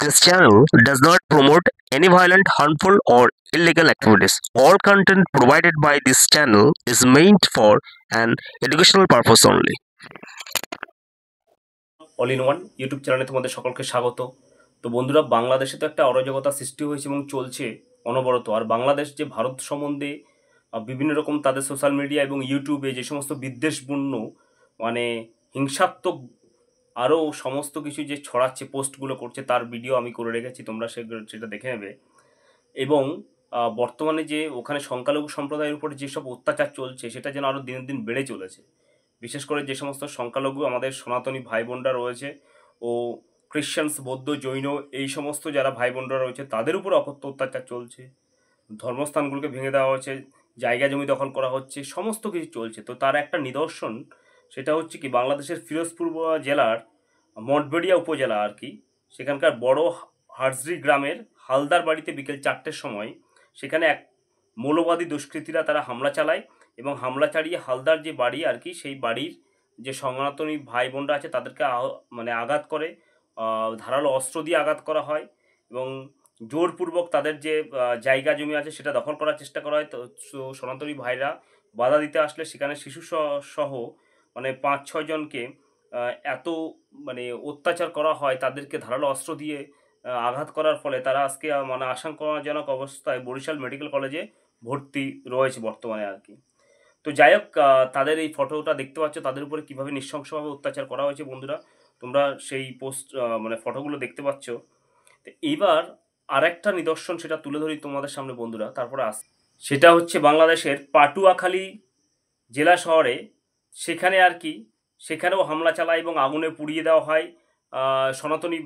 This channel does not promote any violent, harmful, or illegal activities. All content provided by this channel is meant for an educational purpose only. All in one YouTube চ্যানেলে তোমাদের সকলকে স্বাগত। তো বন্ধুরা, বাংলাদেশে তো একটা অরাজকতা সৃষ্টি হয়েছে এবং চলছে অনবরত। আর বাংলাদেশ যে ভারত সম্বন্ধে বিভিন্ন রকম তাদের সোশ্যাল মিডিয়া এবং ইউটিউবে যে সমস্ত বিদ্বেষপূর্ণ মানে হিংসাত্মক আরও সমস্ত কিছু যে ছড়াচ্ছে, পোস্টগুলো করছে, তার ভিডিও আমি করে রেখেছি, তোমরা সেটা দেখে নেবে। এবং বর্তমানে যে ওখানে সংখ্যালঘু সম্প্রদায়ের উপর যেসব অত্যাচার চলছে সেটা যেন আরও দিনের দিন বেড়ে চলেছে। বিশেষ করে যে সমস্ত সংখ্যালঘু আমাদের সনাতনী ভাই বোনরা রয়েছে ও খ্রিশ্চানস, বৌদ্ধ, জৈন এই সমস্ত যারা ভাই বোনরা রয়েছে তাদের উপর অকথ্য অত্যাচার চলছে। ধর্মস্থানগুলোকে ভেঙে দেওয়া হচ্ছে, জায়গা জমি দখল করা হচ্ছে, সমস্ত কিছু চলছে। তো তার একটা নিদর্শন সেটা হচ্ছে কি, বাংলাদেশের ফিরোজপুর জেলার মঠবেড়িয়া উপজেলা আর কি, সেখানকার বড় হার্জরি গ্রামের হালদার বাড়িতে বিকেল 4টের সময় সেখানে এক মৌলবাদী দুষ্কৃতীরা তারা হামলা চালায় এবং হামলা চালিয়ে হালদার যে বাড়ি আর কি, সেই বাড়ির যে সনাতনী ভাই বোনরা আছে তাদেরকে আঘাত করে, ধারালো অস্ত্র দিয়ে আঘাত করা হয় এবং জোরপূর্বক তাদের যে জায়গা জমি আছে সেটা দখল করার চেষ্টা করা হয়। তো সনাতনী ভাইরা বাধা দিতে আসলে সেখানে শিশু সহ মানে 5-6 জনকে এত অত্যাচার করা হয়, তাদেরকে ধারালো অস্ত্র দিয়ে আঘাত করার ফলে তারা আজকে আশঙ্কাজনক অবস্থায় বরিশাল মেডিকেল কলেজে ভর্তি রয়েছে বর্তমানে আর কি। তো যাই হোক, তাদের এই ফটোটা দেখতে পাচ্ছ, তাদের উপরে কীভাবে নৃশংসভাবে অত্যাচার করা হয়েছে বন্ধুরা, তোমরা সেই ফটোগুলো দেখতে পাচ্ছ। তো এইবার আরেকটা নিদর্শন সেটা তুলে ধরি তোমাদের সামনে বন্ধুরা, তারপরে সেটা হচ্ছে বাংলাদেশের পাটুয়াখালী জেলা শহরে, সেখানে আর কি, সেখানেও হামলা চালায় এবং আগুনে পুড়িয়ে দেওয়া হয়। সনাতনী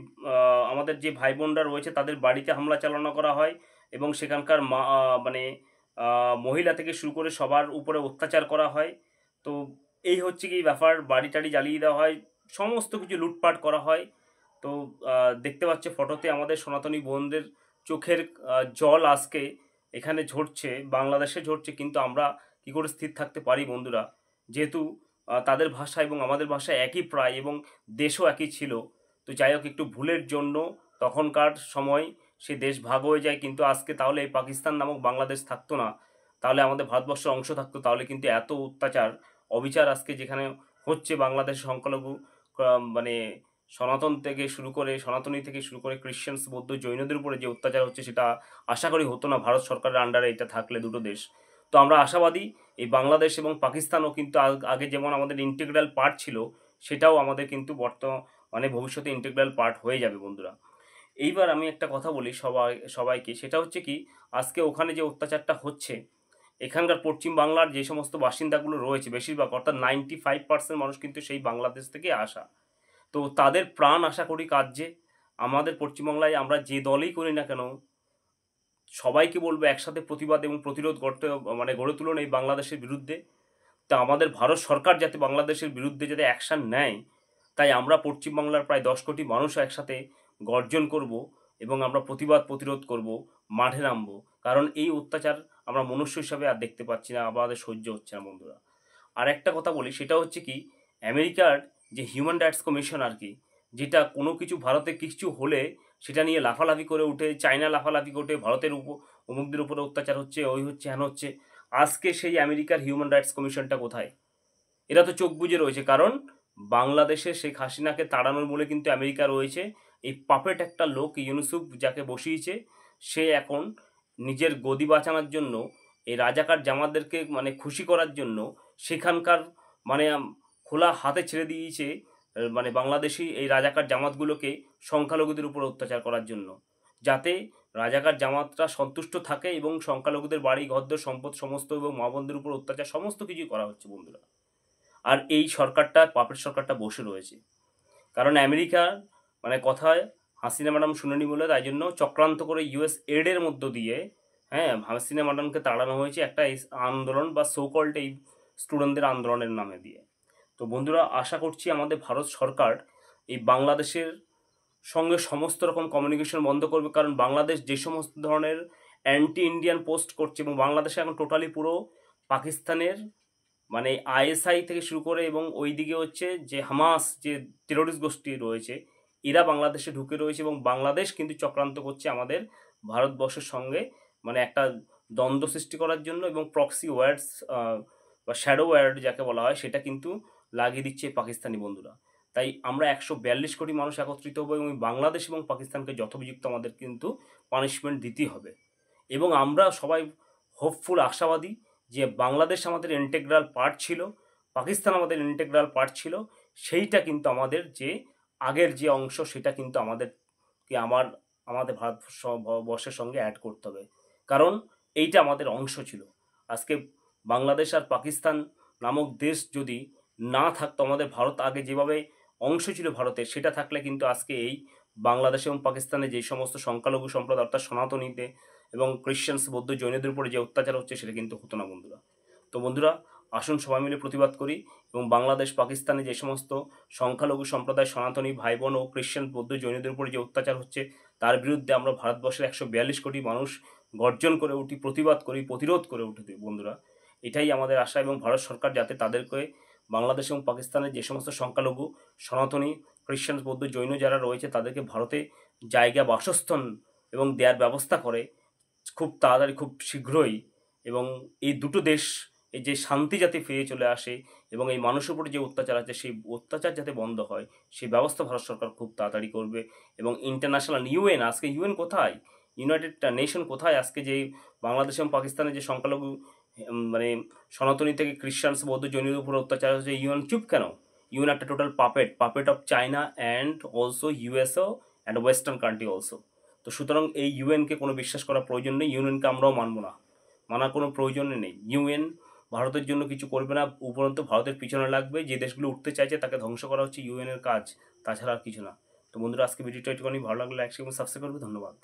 আমাদের যে ভাই বোনরা রয়েছে তাদের বাড়িতে হামলা চালানো করা হয় এবং সেখানকার মহিলা থেকে শুরু করে সবার উপরে অত্যাচার করা হয়। তো এই হচ্ছে কি ব্যাপার, বাড়ি টাড়ি জ্বালিয়ে দেওয়া হয়, সমস্ত কিছু লুটপাট করা হয়। তো দেখতে পাচ্ছে ফটোতে আমাদের সনাতনী বোনদের চোখের জল আজকে এখানে ঝরছে, বাংলাদেশে ঝরছে, কিন্তু আমরা কী করে স্থির থাকতে পারি বন্ধুরা, যেহেতু তাদের ভাষা এবং আমাদের ভাষা একই প্রায় এবং দেশও একই ছিল। তো যাই হোক, একটু ভুলের জন্য তখনকার সময় সে দেশ ভাগ হয়ে যায়, কিন্তু আজকে তাহলে এই পাকিস্তান নামক বাংলাদেশ থাকতো না, তাহলে আমাদের ভারতবর্ষের অংশ থাকতো, তাহলে কিন্তু এত অত্যাচার অবিচার আজকে যেখানে হচ্ছে বাংলাদেশের সংখ্যালঘু মানে সনাতনী থেকে শুরু করে খ্রিশ্চানস, বৌদ্ধ, জৈনদের উপরে যে অত্যাচার হচ্ছে সেটা আশা করি হতো না ভারত সরকারের আন্ডারে এটা থাকলে দুটো দেশ। তো আমরা আশাবাদী এই বাংলাদেশ এবং পাকিস্তানও কিন্তু আগে যেমন আমাদের ইন্টিগ্রাল পার্ট ছিল, সেটাও আমাদের কিন্তু ভবিষ্যতে ইন্টিগ্রাল পার্ট হয়ে যাবে বন্ধুরা। এইবার আমি একটা কথা বলি সবাইকে, সেটা হচ্ছে কি, আজকে ওখানে যে অত্যাচারটা হচ্ছে, এখানকার পশ্চিম বাংলার যে সমস্ত বাসিন্দাগুলো রয়েছে বেশিরভাগ, অর্থাৎ 95% মানুষ কিন্তু সেই বাংলাদেশ থেকে আসা। তো তাদের প্রাণ আশা করি কার্যে আমাদের পশ্চিমবাংলায় আমরা যে দলই করি না কেন, সবাইকে বলবো একসাথে প্রতিবাদ এবং প্রতিরোধ গড়ে তুলুন এই বাংলাদেশের বিরুদ্ধে। তা আমাদের ভারত সরকার যাতে বাংলাদেশের বিরুদ্ধে যাতে অ্যাকশান নেয়, তাই আমরা পশ্চিমবাংলার প্রায় 10 কোটি মানুষ একসাথে গর্জন করব এবং আমরা প্রতিরোধ করব, মাঠে নামব। কারণ এই অত্যাচার আমরা মনুষ্য হিসাবে আর দেখতে পাচ্ছি না, আমাদের সহ্য হচ্ছে না বন্ধুরা। আর একটা কথা বলি, সেটা হচ্ছে কি, আমেরিকার যে হিউম্যান রাইটস কমিশন আর কি, যেটা কোনো কিছু ভারতে কিছু হলে সেটা নিয়ে লাফালাফি করে উঠে, চায়না লাফালাফি করে ভারতের অমুকদের উপরে অত্যাচার হচ্ছে, ওই হচ্ছে, হ্যান হচ্ছে, আজকে সেই আমেরিকার হিউম্যান রাইটস কমিশনটা কোথায়? এরা তো চোখ বুজে রয়েছে, কারণ বাংলাদেশে শেখ হাসিনাকে তাড়ানোর বলে কিন্তু আমেরিকা রয়েছে। এই পাপেট একটা লোক ইউনুসুফ যাকে বসিয়েছে, সে এখন নিজের গদি বাঁচানোর জন্য এই রাজাকার জামাতদেরকে খুশি করার জন্য সেখানকার খোলা হাতে ছেড়ে দিয়েছে বাংলাদেশি এই রাজাকার জামাতগুলোকে সংখ্যালঘুদের উপর অত্যাচার করার জন্য, যাতে রাজাকার জামাতরা সন্তুষ্ট থাকে এবং সংখ্যালঘুদের বাড়ি ঘরদোর সম্পদ সমস্ত এবং মা বোনদের উপর অত্যাচার সমস্ত কিছুই করা হচ্ছে বন্ধুরা। আর এই সরকারটা, পাপের সরকারটা বসে রয়েছে, কারণ আমেরিকার কথায় হাসিনা ম্যাডাম শুনেনি বলে তাই জন্য চক্রান্ত করে ইউএস এডের মধ্য দিয়ে হাসিনা ম্যাডামকে তাড়ানো হয়েছে একটা আন্দোলন বা সোকল্ড এই স্টুডেন্টদের আন্দোলনের নামে দিয়ে। তো বন্ধুরা, আশা করছি আমাদের ভারত সরকার এই বাংলাদেশের সঙ্গে সমস্ত রকম কমিউনিকেশন বন্ধ করবে, কারণ বাংলাদেশ যে সমস্ত ধরনের অ্যান্টি ইন্ডিয়ান পোস্ট করছে এবং বাংলাদেশে এখন টোটালি পুরো পাকিস্তানের আইএসআই থেকে শুরু করে এবং ওই দিকে হচ্ছে যে হামাস যে টেরোরিস্ট গোষ্ঠী রয়েছে, এরা বাংলাদেশে ঢুকে রয়েছে এবং বাংলাদেশ কিন্তু চক্রান্ত করছে আমাদের ভারতবর্ষের সঙ্গে মানে একটা দ্বন্দ্ব সৃষ্টি করার জন্য, এবং প্রক্সি ওয়ার্ডস বা শ্যাডো ওয়ার্ড যাকে বলা হয় সেটা কিন্তু লাগিয়ে দিচ্ছে এই পাকিস্তানি বন্ধুরা। তাই আমরা 142 কোটি মানুষ একত্রিত হবো এবং বাংলাদেশ এবং পাকিস্তানকে যথোপযুক্ত আমাদের কিন্তু পানিশমেন্ট দিতেই হবে। এবং আমরা সবাই হোপফুল, আশাবাদী যে বাংলাদেশ আমাদের ইন্টেগ্রাল পার্ট ছিল, পাকিস্তান আমাদের ইন্টেগ্রাল পার্ট ছিল, সেইটা কিন্তু আমাদের যে আগের যে অংশ সেটা কিন্তু আমাদেরকে আমাদের ভারতবর্ষের সঙ্গে অ্যাড করতে হবে, কারণ এইটা আমাদের অংশ ছিল। আজকে বাংলাদেশ আর পাকিস্তান নামক দেশ যদি না থাকতো, আমাদের ভারত আগে যেভাবে অংশ ছিল ভারতের, সেটা থাকলে কিন্তু আজকে এই বাংলাদেশ এবং পাকিস্তানে যে সমস্ত সংখ্যালঘু সম্প্রদায় অর্থাৎ সনাতনীতে এবং ক্রিশ্চিয়ানস, বৌদ্ধ, জৈনদের উপরে যে অত্যাচার হচ্ছে সেটা কিন্তু হতো না বন্ধুরা। তো বন্ধুরা, আসুন সবাই মিলে প্রতিবাদ করি এবং বাংলাদেশ পাকিস্তানে যে সমস্ত সংখ্যালঘু সম্প্রদায় সনাতনী ভাই বোন ও ক্রিশ্চিয়ান, বৌদ্ধ, জৈনদের উপরে যে অত্যাচার হচ্ছে তার বিরুদ্ধে আমরা ভারতবর্ষের 142 কোটি মানুষ গর্জন করে উঠি, প্রতিবাদ করি, প্রতিরোধ করে উঠি বন্ধুরা। এটাই আমাদের আশা এবং ভারত সরকার যাতে তাদেরকে বাংলাদেশ এবং পাকিস্তানের যে সমস্ত সংখ্যালঘু সনাতনী, ক্রিশ্চিয়ান, বৌদ্ধ, জৈন যারা রয়েছে তাদেরকে ভারতে জায়গা, বাসস্থান এবং দেওয়ার ব্যবস্থা করে খুব তাড়াতাড়ি, খুব শীঘ্রই, এবং এই দুটো দেশ এই যে শান্তি যাতে ফিরে চলে আসে এবং এই মানুষের উপরে যে অত্যাচার আছে সেই অত্যাচার যাতে বন্ধ হয় সেই ব্যবস্থা ভারত সরকার খুব তাড়াতাড়ি করবে। এবং ইন্টারন্যাশনাল ইউএন, আজকে ইউএন কোথায়, ইউনাইটেড নেশন কোথায়, আজকে যে বাংলাদেশ এবং পাকিস্তানের যে সংখ্যালঘু মানে সনাতনী থেকে ক্রিশ্চিয়ানস, বৌদ্ধ, জৈনদের উপর অত্যাচার হচ্ছে, ইউএন চুপ কেন? ইউএন একটা total puppet of China and also USO and western country also. তো সুতরাং এই ইউএনকে কোনো বিশ্বাস করার প্রয়োজন নেই, ইউএনকে আমরাও মানব না, মানার কোনো প্রয়োজনই নেই। ইউএন ভারতের জন্য কিছু করবে না, উপরন্তু ভারতের পিছনে লাগবে, যে দেশগুলো উঠতে চাইছে তাকে ধ্বংস করা হচ্ছে ইউএনের কাজ, তাছাড়া আর কিছু না। তো বন্ধুরা, আজকে ভিডিওটা একটুখানি ভালো লাগলে লাইক এবং সাবস্ক্রাইব করবে। ধন্যবাদ।